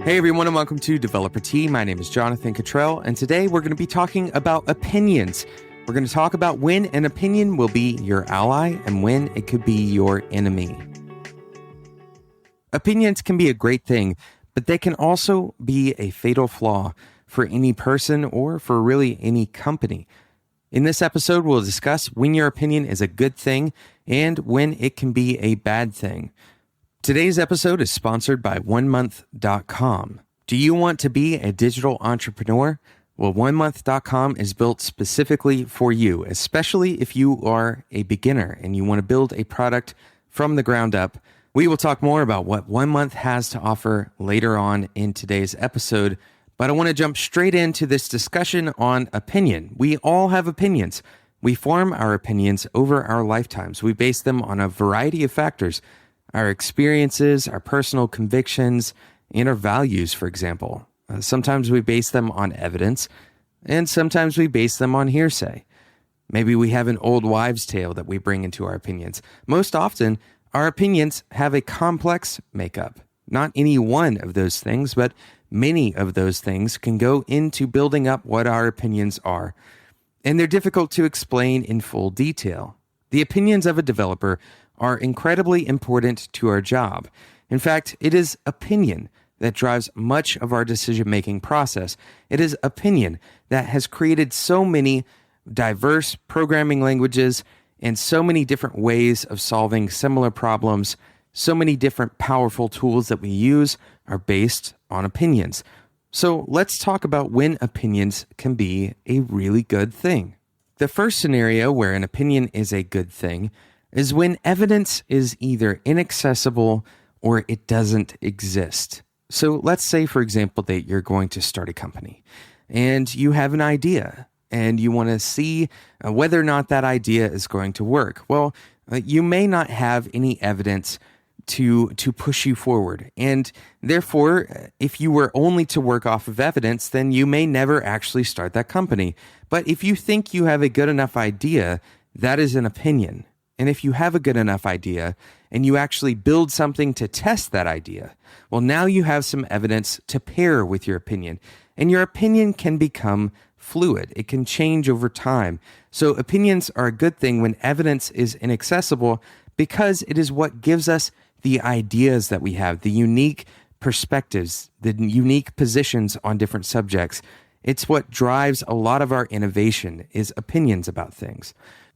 Hey everyone, and welcome to Developer Tea. My name is Jonathan Cottrell, and today we're going to be talking about opinions. We're going to talk about when an opinion will be your ally and when it could be your enemy. Opinions can be a great thing, but they can also be a fatal flaw for any person or for really any company. In this episode, we'll discuss when your opinion is a good thing and when it can be a bad thing. Today's episode is sponsored by onemonth.com. Do you want to be a digital entrepreneur? Well, onemonth.com is built specifically for you, especially if you are a beginner and you want to build a product from the ground up. We will talk more about what 1 month has to offer later on in today's episode, but I want to jump straight into this discussion on opinion. We all have opinions. We form our opinions over our lifetimes. We base them on a variety of factors. Our experiences, our personal convictions, and our values, for example. Sometimes we base them on evidence, and sometimes we base them on hearsay. Maybe we have an old wives' tale that we bring into our opinions. Most often, our opinions have a complex makeup. Not any one of those things, but many of those things can go into building up what our opinions are. And they're difficult to explain in full detail. The opinions of a developer are incredibly important to our job. In fact, it is opinion that drives much of our decision-making process. It is opinion that has created so many diverse programming languages and so many different ways of solving similar problems. So many different powerful tools that we use are based on opinions. So let's talk about when opinions can be a really good thing. The first scenario where an opinion is a good thing is when evidence is either inaccessible or it doesn't exist. So let's say, for example, that you're going to start a company and you have an idea and you want to see whether or not that idea is going to work. Well, you may not have any evidence to push you forward. And therefore, if you were only to work off of evidence, then you may never actually start that company. But if you think you have a good enough idea, that is an opinion. And if you have a good enough idea and you actually build something to test that idea, well, now you have some evidence to pair with your opinion. And your opinion can become fluid. It can change over time. So opinions are a good thing when evidence is inaccessible because it is what gives us the ideas that we have, the unique perspectives, the unique positions on different subjects. It's what drives a lot of our innovation is opinions about things.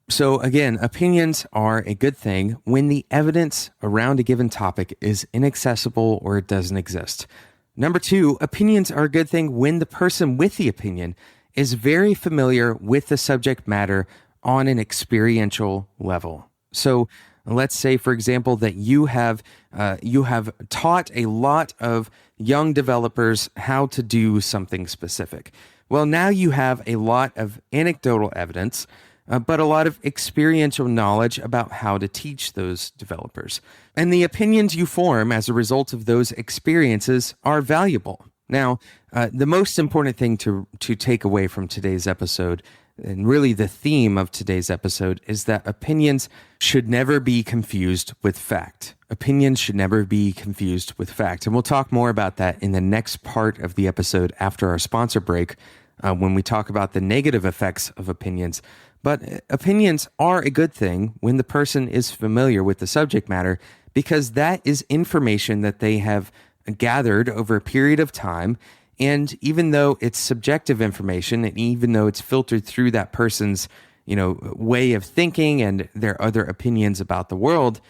So again, opinions are a good thing when the evidence around a given topic is inaccessible or it doesn't exist. Number two, opinions are a good thing when the person with the opinion is very familiar with the subject matter on an experiential level. So let's say, for example, that you have taught a lot of young developers how to do something specific. Well, now you have a lot of anecdotal evidence, but a lot of experiential knowledge about how to teach those developers. And the opinions you form as a result of those experiences are valuable. Now, the most important thing to take away from today's episode, and really the theme of today's episode, is that opinions should never be confused with fact. Opinions should never be confused with fact. And we'll talk more about that in the next part of the episode after our sponsor break, when we talk about the negative effects of opinions. But opinions are a good thing when the person is familiar with the subject matter, because that is information that they have gathered over a period of time. And even though it's subjective information, and even though it's filtered through that person's, way of thinking and their other opinions about the world,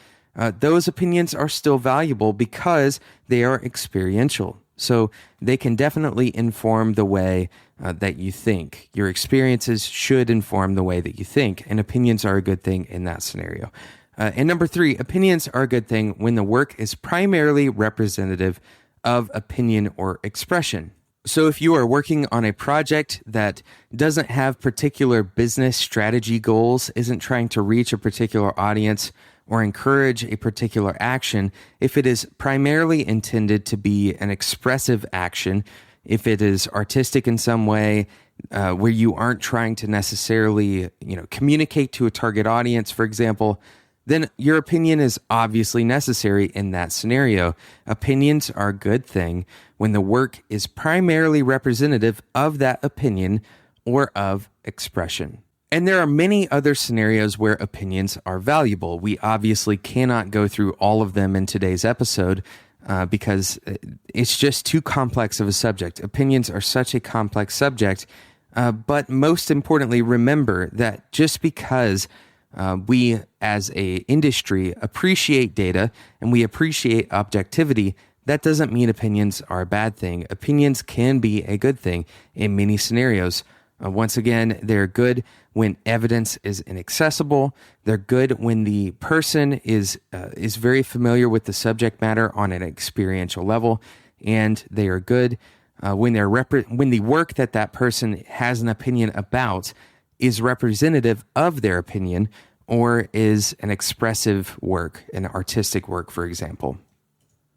those opinions are still valuable because they are experiential. So they can definitely inform the way that you think. Your experiences should inform the way that you think, and opinions are a good thing in that scenario. And number three, opinions are a good thing when the work is primarily representative of opinion or expression. So if you are working on a project that doesn't have particular business strategy goals, isn't trying to reach a particular audience or encourage a particular action, if it is primarily intended to be an expressive action, if it is artistic in some way, where you aren't trying to necessarily, communicate to a target audience, for example, then your opinion is obviously necessary in that scenario. Opinions are a good thing when the work is primarily representative of that opinion or of expression. And there are many other scenarios where opinions are valuable. We obviously cannot go through all of them in today's episode because it's just too complex of a subject. Opinions are such a complex subject, but most importantly, remember that just because we as a industry appreciate data and we appreciate objectivity, that doesn't mean opinions are a bad thing. Opinions can be a good thing in many scenarios. Once again, they're good when evidence is inaccessible. They're good when the person is very familiar with the subject matter on an experiential level, and they are good when the work that person has an opinion about is representative of their opinion or is an expressive work, an artistic work, for example.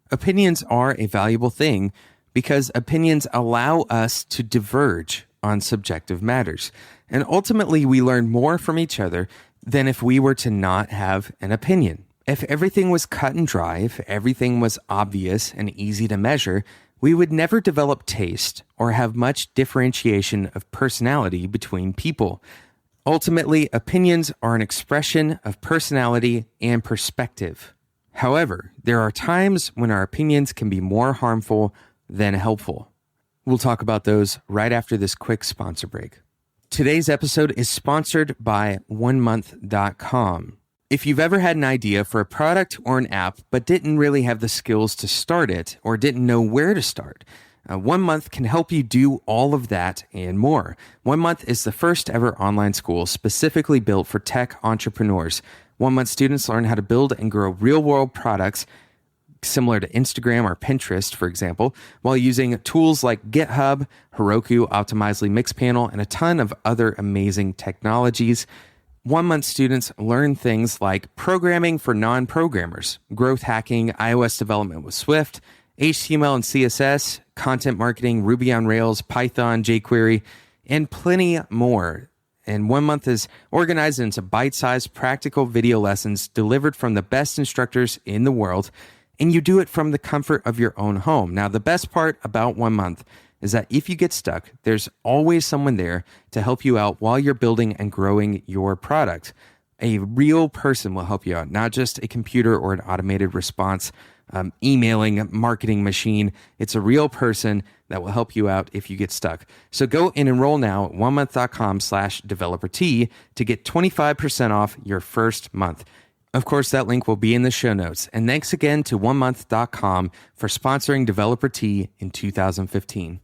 Opinions are a valuable thing because opinions allow us to diverge on subjective matters. And ultimately, we learn more from each other than if we were to not have an opinion. If everything was cut and dry, if everything was obvious and easy to measure, we would never develop taste or have much differentiation of personality between people. Ultimately, opinions are an expression of personality and perspective. However, there are times when our opinions can be more harmful than helpful. We'll talk about those right after this quick sponsor break. Today's episode is sponsored by onemonth.com. If you've ever had an idea for a product or an app but didn't really have the skills to start it or didn't know where to start, 1 Month can help you do all of that and more. 1 Month is the first ever online school specifically built for tech entrepreneurs. 1 Month students learn how to build and grow real-world products similar to Instagram or Pinterest, for example, while using tools like GitHub, Heroku, Optimizely, Mixpanel, and a ton of other amazing technologies. 1 Month students learn things like programming for non-programmers, growth hacking, iOS development with Swift, HTML and CSS, content marketing, Ruby on Rails, Python, jQuery, and plenty more. And 1 Month is organized into bite-sized practical video lessons delivered from the best instructors in the world, and you do it from the comfort of your own home. Now, the best part about 1 Month is that if you get stuck, there's always someone there to help you out while you're building and growing your product. A real person will help you out, not just a computer or an automated response emailing marketing machine. It's a real person that will help you out if you get stuck. So go and enroll now at onemonth.com/developer-T to get 25% off your first month. Of course, that link will be in the show notes. And thanks again to onemonth.com for sponsoring Developer T in 2015.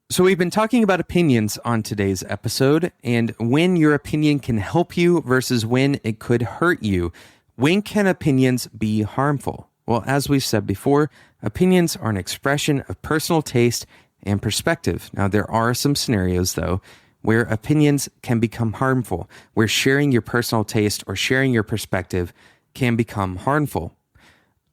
So we've been talking about opinions on today's episode and when your opinion can help you versus when it could hurt you. When can opinions be harmful? Well, as we've said before, opinions are an expression of personal taste and perspective. Now, there are some scenarios, though, where opinions can become harmful, where sharing your personal taste or sharing your perspective can become harmful.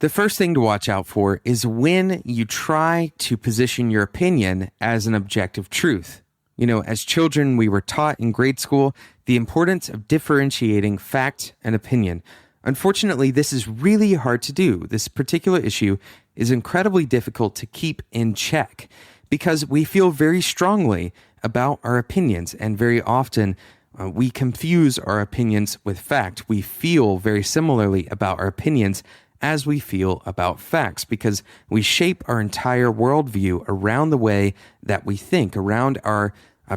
The first thing to watch out for is when you try to position your opinion as an objective truth. You know, as children, we were taught in grade school the importance of differentiating fact and opinion. Unfortunately, this is really hard to do. This particular issue is incredibly difficult to keep in check because we feel very strongly about our opinions, and very often we confuse our opinions with fact. We feel very similarly about our opinions as we feel about facts because we shape our entire worldview around the way that we think, around our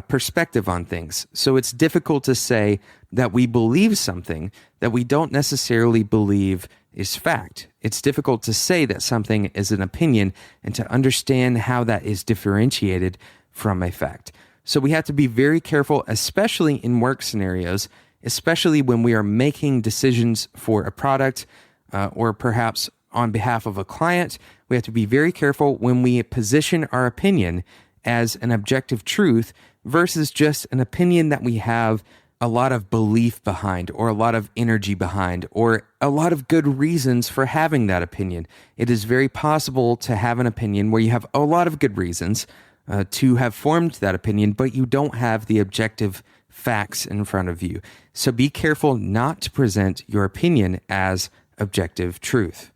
perspective on things. So it's difficult to say that we believe something that we don't necessarily believe is fact. It's difficult to say that something is an opinion and to understand how that is differentiated from a fact. So we have to be very careful, especially in work scenarios, especially when we are making decisions for a product or perhaps on behalf of a client. We have to be very careful when we position our opinion as an objective truth versus just an opinion that we have a lot of belief behind or a lot of energy behind or a lot of good reasons for having that opinion. It is very possible to have an opinion where you have a lot of good reasons to have formed that opinion, but you don't have the objective facts in front of you. So be careful not to present your opinion as objective truth.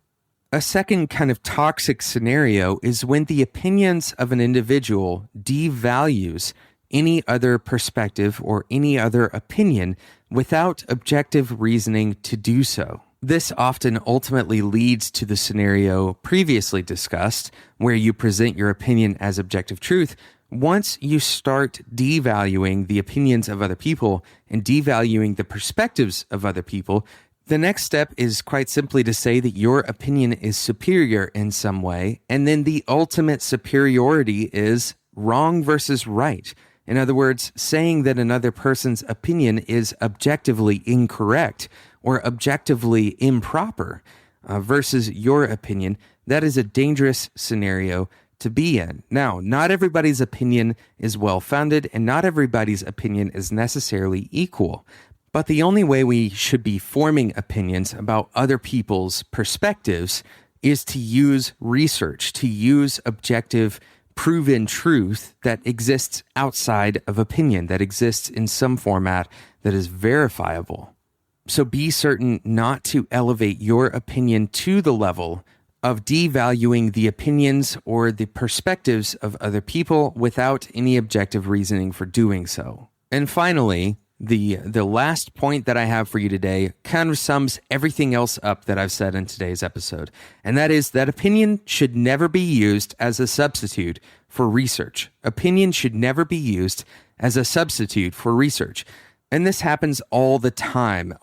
A second kind of toxic scenario is when the opinions of an individual devalues any other perspective or any other opinion without objective reasoning to do so. This often ultimately leads to the scenario previously discussed, where you present your opinion as objective truth. Once you start devaluing the opinions of other people and devaluing the perspectives of other people, the next step is quite simply to say that your opinion is superior in some way, and then the ultimate superiority is wrong versus right. In other words, saying that another person's opinion is objectively incorrect or objectively improper versus your opinion. That is a dangerous scenario to be in. Now, not everybody's opinion is well-founded, and not everybody's opinion is necessarily equal. But the only way we should be forming opinions about other people's perspectives is to use research, to use objective, proven truth that exists outside of opinion, that exists in some format that is verifiable. So be certain not to elevate your opinion to the level of devaluing the opinions or the perspectives of other people without any objective reasoning for doing so. And finally, the last point that I have for you today kind of sums everything else up that I've said in today's episode. And that is that opinion should never be used as a substitute for research. Opinion should never be used as a substitute for research. And this happens all the time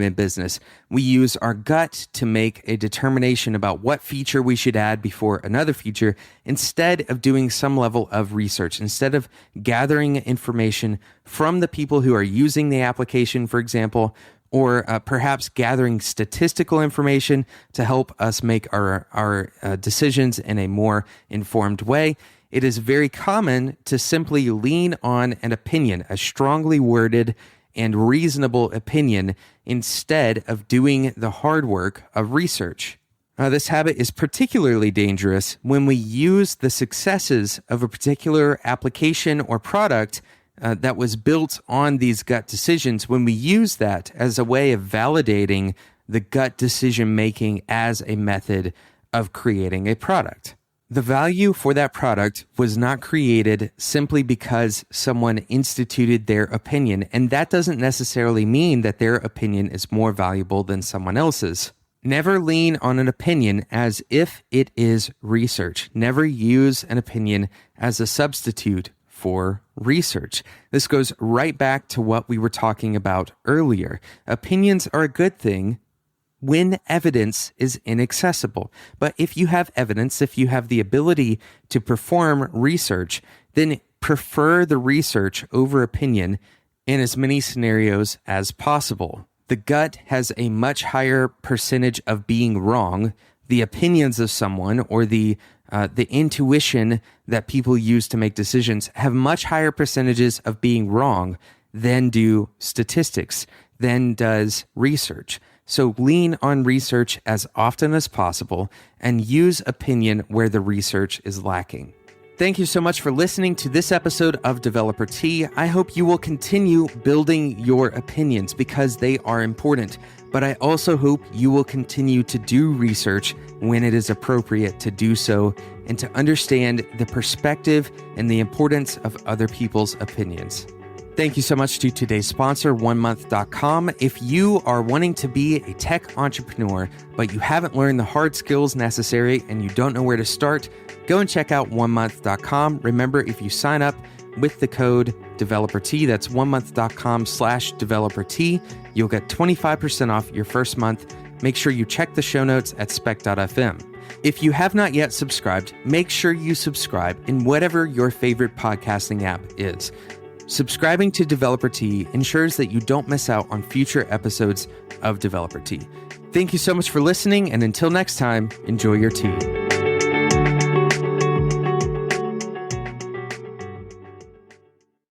in business. We use our gut to make a determination about what feature we should add before another feature instead of doing some level of research, instead of gathering information from the people who are using the application, for example, or perhaps gathering statistical information to help us make our decisions in a more informed way. It is very common to simply lean on an opinion, a strongly worded and reasonable opinion, instead of doing the hard work of research. This habit is particularly dangerous when we use the successes of a particular application or product that was built on these gut decisions, when we use that as a way of validating the gut decision making as a method of creating a product. The value for that product was not created simply because someone instituted their opinion, and that doesn't necessarily mean that their opinion is more valuable than someone else's. Never lean on an opinion as if it is research. Never use an opinion as a substitute for research. This goes right back to what we were talking about earlier. Opinions are a good thing when evidence is inaccessible. But if you have evidence, if you have the ability to perform research, then prefer the research over opinion in as many scenarios as possible. The gut has a much higher percentage of being wrong. The opinions of someone or the intuition that people use to make decisions have much higher percentages of being wrong than do statistics, than does research. So lean on research as often as possible and use opinion where the research is lacking. Thank you so much for listening to this episode of Developer Tea. I hope you will continue building your opinions because they are important. But I also hope you will continue to do research when it is appropriate to do so and to understand the perspective and the importance of other people's opinions. Thank you so much to today's sponsor, onemonth.com. If you are wanting to be a tech entrepreneur, but you haven't learned the hard skills necessary and you don't know where to start, go and check out onemonth.com. Remember, if you sign up with the code DeveloperT, that's onemonth.com/DeveloperT, you'll get 25% off your first month. Make sure you check the show notes at spec.fm. If you have not yet subscribed, make sure you subscribe in whatever your favorite podcasting app is. Subscribing to Developer Tea ensures that you don't miss out on future episodes of Developer Tea. Thank you so much for listening, and until next time, enjoy your tea.